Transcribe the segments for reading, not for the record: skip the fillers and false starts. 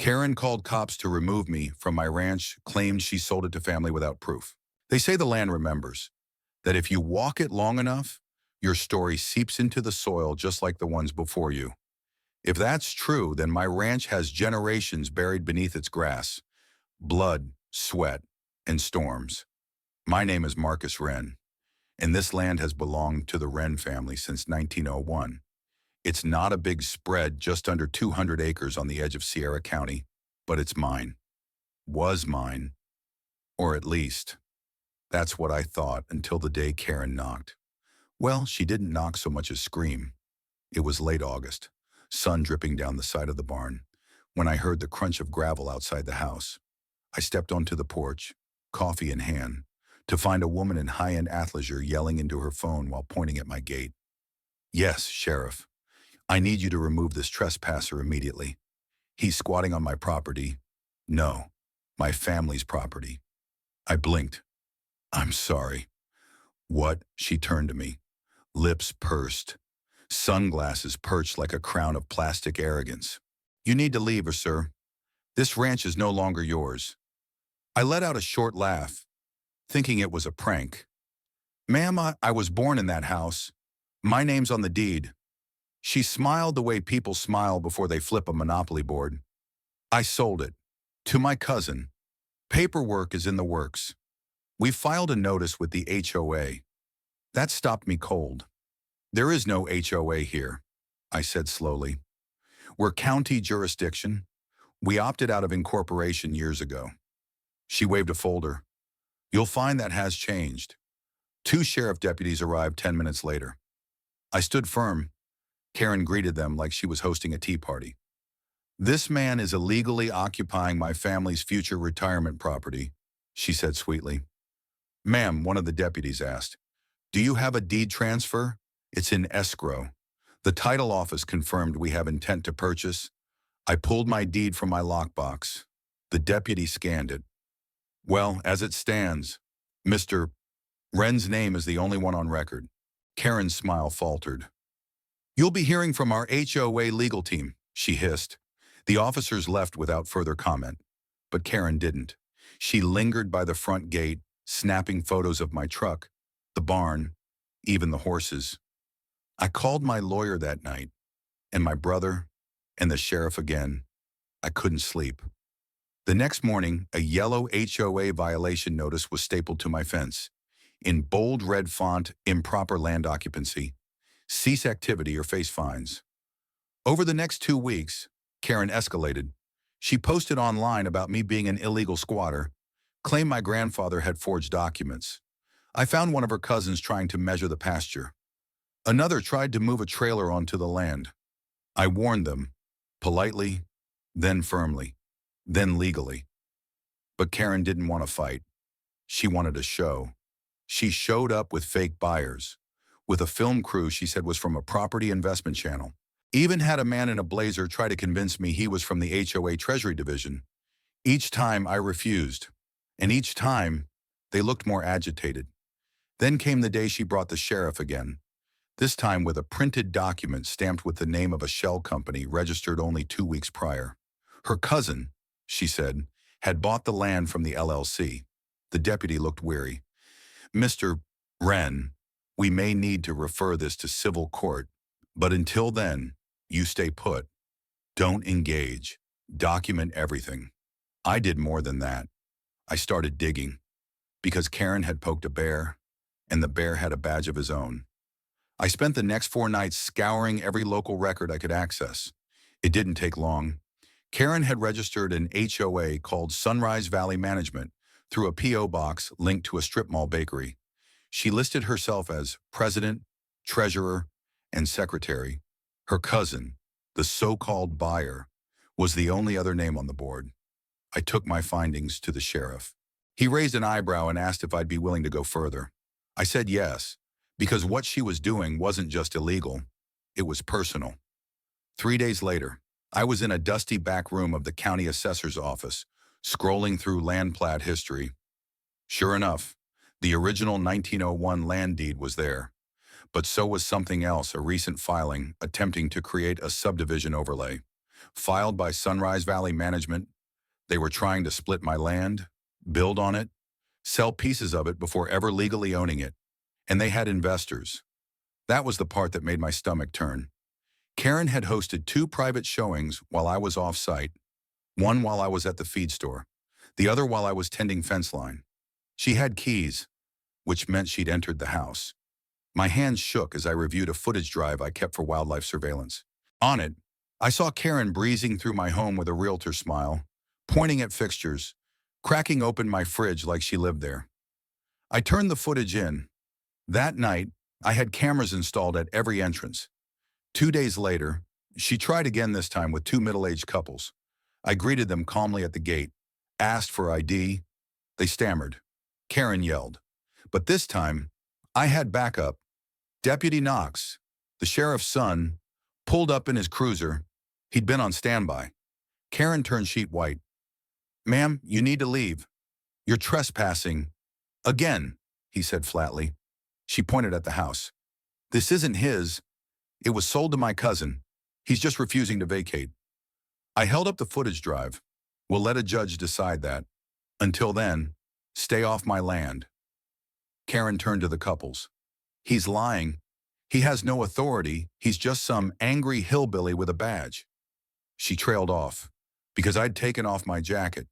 Karen called cops to remove me from my ranch, claimed she sold it to family without proof. They say the land remembers, that if you walk it long enough, your story seeps into the soil just like the ones before you. If that's true, then my ranch has generations buried beneath its grass, blood, sweat, and storms. My name is Marcus Wren, and this land has belonged to the Wren family since 1901. It's not a big spread, just under 200 acres on the edge of Sierra County, but it's mine. Was mine. Or at least, that's what I thought until the day Karen knocked. Well, she didn't knock so much as scream. It was late August, sun dripping down the side of the barn, when I heard the crunch of gravel outside the house. I stepped onto the porch, coffee in hand, to find a woman in high-end athleisure yelling into her phone while pointing at my gate. "Yes, Sheriff. I need you to remove this trespasser immediately. He's squatting on my property. No, my family's property." I blinked. "I'm sorry." "What?" She turned to me, lips pursed, sunglasses perched like a crown of plastic arrogance. "You need to leave her, sir. This ranch is no longer yours." I let out a short laugh, thinking it was a prank. "Ma'am, I was born in that house. My name's on the deed." She smiled the way people smile before they flip a Monopoly board. "I sold it. To my cousin. Paperwork is in the works. We filed a notice with the HOA. That stopped me cold." "There is no HOA here," I said slowly. "We're county jurisdiction. We opted out of incorporation years ago." She waved a folder. "You'll find that has changed." Two sheriff deputies arrived 10 minutes later. I stood firm. Karen greeted them like she was hosting a tea party. "This man is illegally occupying my family's future retirement property," she said sweetly. "Ma'am," one of the deputies asked, "do you have a deed transfer? It's in escrow. The title office confirmed we have intent to purchase." I pulled my deed from my lockbox. The deputy scanned it. "Well, as it stands, Mr. Wren's name is the only one on record." Karen's smile faltered. "You'll be hearing from our HOA legal team," she hissed. The officers left without further comment, but Karen didn't. She lingered by the front gate, snapping photos of my truck, the barn, even the horses. I called my lawyer that night, and my brother, and the sheriff again. I couldn't sleep. The next morning, a yellow HOA violation notice was stapled to my fence. In bold red font, "Improper land occupancy. Cease activity or face fines." Over the next 2 weeks, Karen escalated. She posted online about me being an illegal squatter, claimed my grandfather had forged documents. I found one of her cousins trying to measure the pasture. Another tried to move a trailer onto the land. I warned them, politely, then firmly, then legally. But Karen didn't want to fight. She wanted a show. She showed up with fake buyers, with a film crew she said was from a property investment channel. Even had a man in a blazer try to convince me he was from the HOA Treasury Division. Each time I refused, and each time they looked more agitated. Then came the day she brought the sheriff again, this time with a printed document stamped with the name of a shell company registered only 2 weeks prior. Her cousin, she said, had bought the land from the LLC. The deputy looked weary. "Mr. Wren, we may need to refer this to civil court, but until then, you stay put. Don't engage. Document everything." I did more than that. I started digging, because Karen had poked a bear, and the bear had a badge of his own. I spent the next 4 nights scouring every local record I could access. It didn't take long. Karen had registered an HOA called Sunrise Valley Management through a P.O. box linked to a strip mall bakery. She listed herself as president, treasurer, and secretary. Her cousin, the so-called buyer, was the only other name on the board. I took my findings to the sheriff. He raised an eyebrow and asked if I'd be willing to go further. I said yes, because what she was doing wasn't just illegal, it was personal. 3 days later, I was in a dusty back room of the county assessor's office, scrolling through land plat history. Sure enough, the original 1901 land deed was there, but so was something else, a recent filing attempting to create a subdivision overlay. filed by Sunrise Valley Management. They were trying to split my land, build on it, sell pieces of it before ever legally owning it. And they had investors. That was the part that made my stomach turn. Karen had hosted 2 private showings while I was off-site, one while I was at the feed store, the other while I was tending fence line. She had keys, which meant she'd entered the house. My hands shook as I reviewed a footage drive I kept for wildlife surveillance. On it, I saw Karen breezing through my home with a realtor smile, pointing at fixtures, cracking open my fridge like she lived there. I turned the footage in. That night, I had cameras installed at every entrance. 2 days later, she tried again, this time with 2 middle-aged couples. I greeted them calmly at the gate, asked for ID. They stammered. Karen yelled. But this time, I had backup. Deputy Knox, the sheriff's son, pulled up in his cruiser. He'd been on standby. Karen turned sheet white. "Ma'am, you need to leave. You're trespassing." "Again," he said flatly. She pointed at the house. "This isn't his. It was sold to my cousin. He's just refusing to vacate." I held up the footage drive. "We'll let a judge decide that. Until then, stay off my land." Karen turned to the couples. "He's lying. He has no authority. He's just some angry hillbilly with a badge." She trailed off, because I'd taken off my jacket,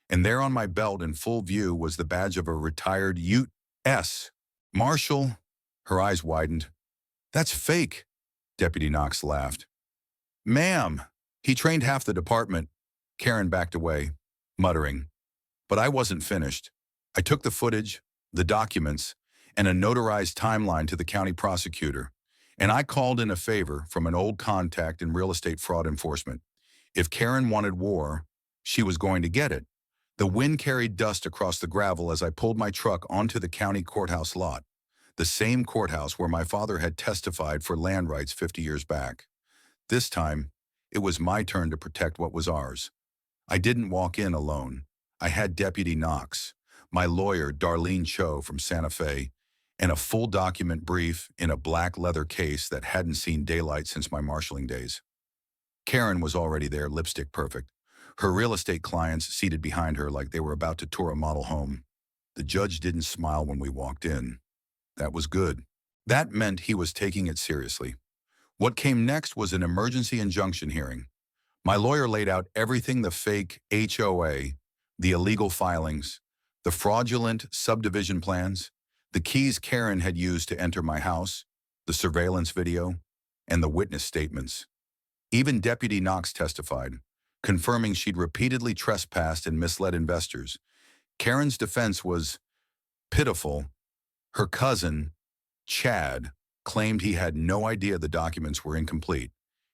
and there on my belt in full view was the badge of a retired U.S. Marshal. Her eyes widened. "That's fake," Deputy Knox laughed. "Ma'am, he trained half the department." Karen backed away, muttering. But I wasn't finished. I took the footage, the documents, and a notarized timeline to the county prosecutor, and I called in a favor from an old contact in real estate fraud enforcement. If Karen wanted war, she was going to get it. The wind carried dust across the gravel as I pulled my truck onto the county courthouse lot, the same courthouse where my father had testified for land rights 50 years back. This time, it was my turn to protect what was ours. I didn't walk in alone. I had Deputy Knox, my lawyer Darlene Cho from Santa Fe, and a full document brief in a black leather case that hadn't seen daylight since my marshaling days. Karen was already there, lipstick perfect, her real estate clients seated behind her like they were about to tour a model home. The judge didn't smile when we walked in. That was good. That meant he was taking it seriously. What came next was an emergency injunction hearing. My lawyer laid out everything: the fake HOA, the illegal filings, the fraudulent subdivision plans, the keys Karen had used to enter my house, the surveillance video, and the witness statements. Even Deputy Knox testified, confirming she'd repeatedly trespassed and misled investors. Karen's defense was pitiful. Her cousin, Chad, claimed he had no idea the documents were incomplete.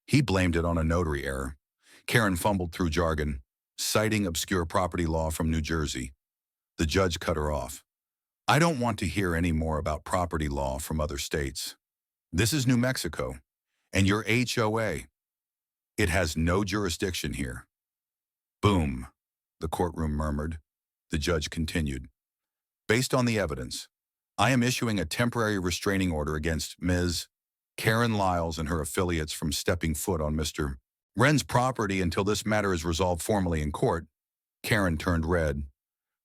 He blamed it on a notary error. Karen fumbled through jargon, citing obscure property law from New Jersey. The judge cut her off. "I don't want to hear any more about property law from other states. This is New Mexico, and your HOA. It has no jurisdiction here." "Boom," the courtroom murmured. The judge continued. "Based on the evidence, I am issuing a temporary restraining order against Ms. Karen Lyles and her affiliates from stepping foot on Mr. Wren's property until this matter is resolved formally in court." Karen turned red.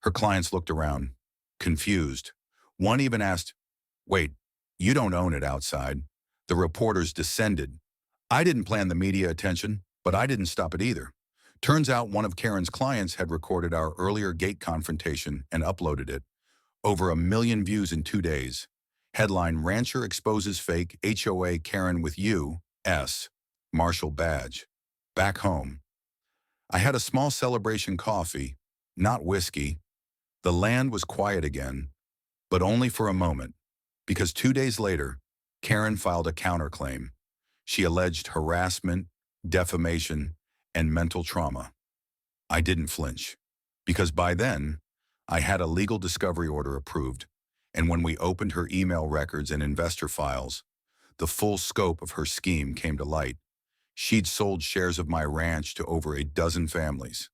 Her clients looked around, confused. One even asked, "Wait, you don't own it outside?" The reporters descended. I didn't plan the media attention, but I didn't stop it either. Turns out one of Karen's clients had recorded our earlier gate confrontation and uploaded it. Over 1 million views in 2 days. Headline: Rancher exposes fake HOA Karen with U.S. Marshal badge. Back home, I had a small celebration coffee, not whiskey. The land was quiet again, but only for a moment, because 2 days later, Karen filed a counterclaim. She alleged harassment, defamation, and mental trauma. I didn't flinch, because by then, I had a legal discovery order approved, and when we opened her email records and investor files, the full scope of her scheme came to light. She'd sold shares of my ranch to over a dozen families,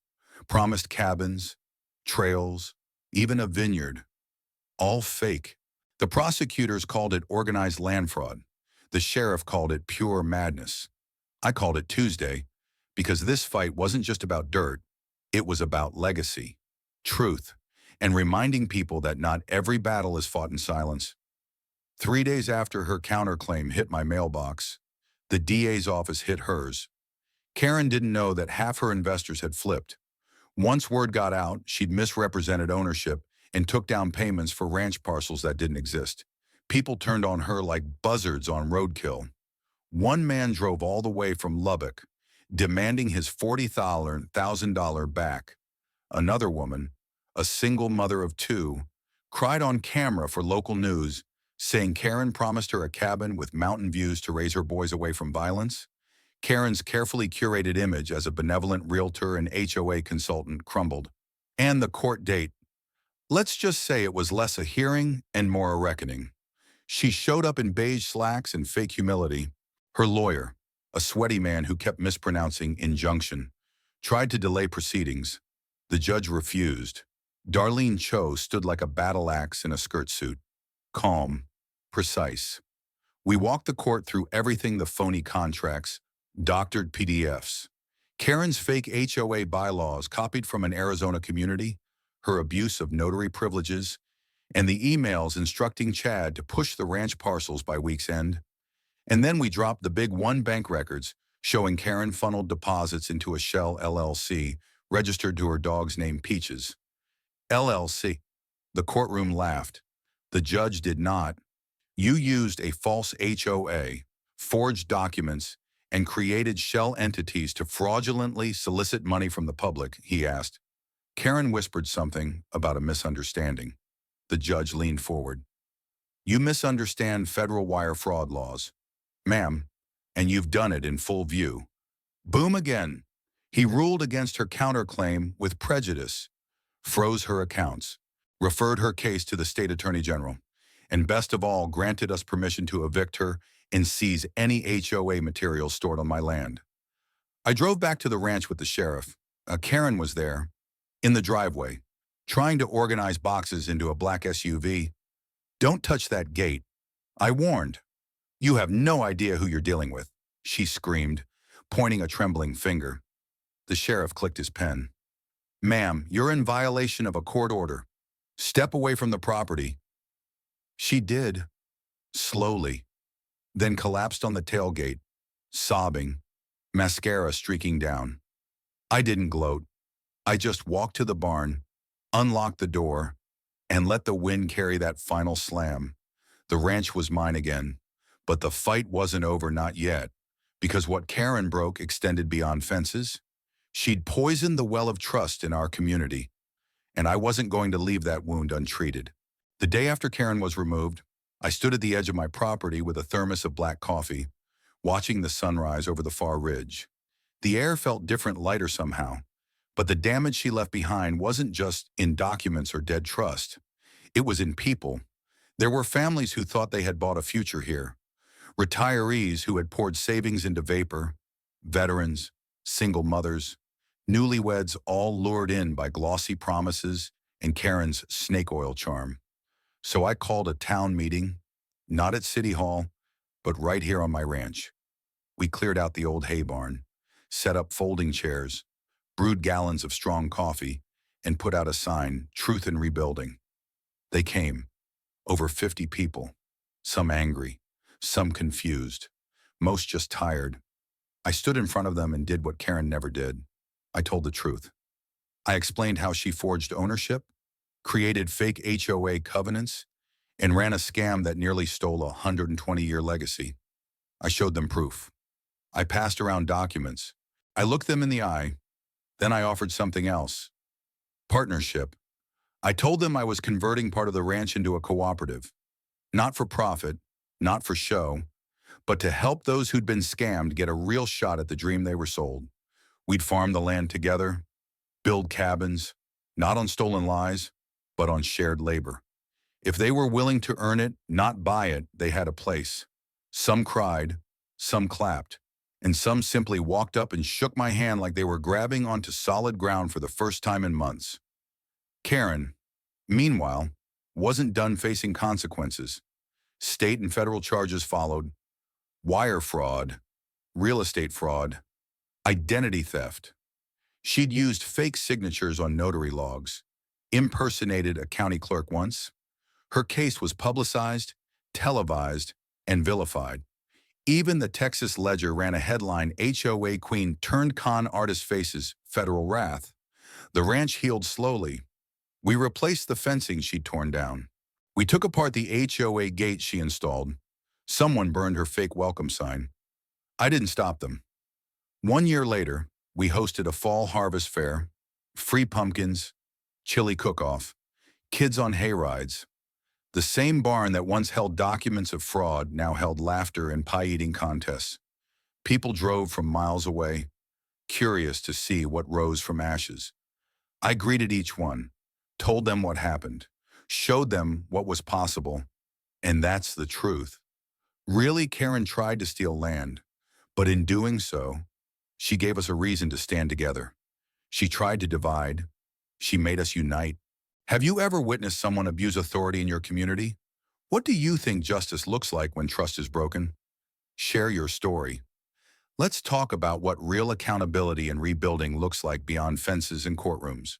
promised cabins, trails, even a vineyard, all fake. The prosecutors called it organized land fraud. The sheriff called it pure madness. I called it Tuesday because this fight wasn't just about dirt, it was about legacy, truth, and reminding people that not every battle is fought in silence. 3 days after her counterclaim hit my mailbox, the DA's office hit hers. Karen didn't know that half her investors had flipped. Once word got out, she'd misrepresented ownership and took down payments for ranch parcels that didn't exist. People turned on her like buzzards on roadkill. One man drove all the way from Lubbock, demanding his $40,000 back. Another woman, a single mother of two, cried on camera for local news, saying Karen promised her a cabin with mountain views to raise her boys away from violence. Karen's carefully curated image as a benevolent realtor and HOA consultant crumbled. And the court date. Let's just say it was less a hearing and more a reckoning. She showed up in beige slacks and fake humility. Her lawyer, a sweaty man who kept mispronouncing injunction, tried to delay proceedings. The judge refused. Darlene Cho stood like a battle axe in a skirt suit, calm, precise. We walked the court through everything: the phony contracts, doctored PDFs, Karen's fake HOA bylaws copied from an Arizona community, her abuse of notary privileges, and the emails instructing Chad to push the ranch parcels by week's end. And then we dropped the big bank records showing Karen funneled deposits into a shell LLC registered to her dog's name Peaches. LLC. The courtroom laughed. The judge did not. You used a false HOA, forged documents, and created shell entities to fraudulently solicit money from the public, he asked. Karen whispered something about a misunderstanding. The judge leaned forward. You misunderstand federal wire fraud laws, ma'am, and you've done it in full view. Boom again. He ruled against her counterclaim with prejudice, froze her accounts, referred her case to the state attorney general, and best of all, granted us permission to evict her and seize any HOA material stored on my land. I drove back to the ranch with the sheriff. Karen was there, in the driveway, trying to organize boxes into a black SUV. Don't touch that gate, I warned. You have no idea who you're dealing with, she screamed, pointing a trembling finger. The sheriff clicked his pen. Ma'am, you're in violation of a court order. Step away from the property. She did, slowly, then collapsed on the tailgate, sobbing, mascara streaking down. I didn't gloat. I just walked to the barn, unlocked the door, and let the wind carry that final slam. The ranch was mine again, but the fight wasn't over, not yet, because what Karen broke extended beyond fences. She'd poisoned the well of trust in our community, and I wasn't going to leave that wound untreated. The day after Karen was removed, I stood at the edge of my property with a thermos of black coffee, watching the sunrise over the far ridge. The air felt different, lighter somehow, but the damage she left behind wasn't just in documents or dead trust. It was in people. There were families who thought they had bought a future here, retirees who had poured savings into vapor, veterans, single mothers, newlyweds, all lured in by glossy promises and Karen's snake oil charm. So I called a town meeting, not at City Hall, but right here on my ranch. We cleared out the old hay barn, set up folding chairs, brewed gallons of strong coffee, and put out a sign, Truth in Rebuilding. They came, over 50 people, some angry, some confused, most just tired. I stood in front of them and did what Karen never did. I told the truth. I explained how she forged ownership, created fake HOA covenants, and ran a scam that nearly stole a 120-year legacy. I showed them proof. I passed around documents. I looked them in the eye. Then I offered something else. Partnership. I told them I was converting part of the ranch into a cooperative. Not for profit, not for show, but to help those who'd been scammed get a real shot at the dream they were sold. We'd farm the land together, build cabins, not on stolen lies, but on shared labor. If they were willing to earn it, not buy it, they had a place. Some cried, some clapped, and some simply walked up and shook my hand like they were grabbing onto solid ground for the first time in months. Karen, meanwhile, wasn't done facing consequences. State and federal charges followed. Wire fraud, real estate fraud. Identity theft. She'd used fake signatures on notary logs, impersonated a county clerk once. Her case was publicized, televised, and vilified. Even the Texas Ledger ran a headline, HOA Queen turned con artist faces federal wrath. The ranch healed slowly. We replaced the fencing she'd torn down. We took apart the HOA gate she installed. Someone burned her fake welcome sign. I didn't stop them. 1 year later, we hosted a fall harvest fair, free pumpkins, chili cook-off, kids on hayrides. The same barn that once held documents of fraud now held laughter and pie-eating contests. People drove from miles away, curious to see what rose from ashes. I greeted each one, told them what happened, showed them what was possible, and that's the truth. Really, Karen tried to steal land, but in doing so, she gave us a reason to stand together. She tried to divide. She made us unite. Have you ever witnessed someone abuse authority in your community? What do you think justice looks like when trust is broken? Share your story. Let's talk about what real accountability and rebuilding looks like beyond fences and courtrooms.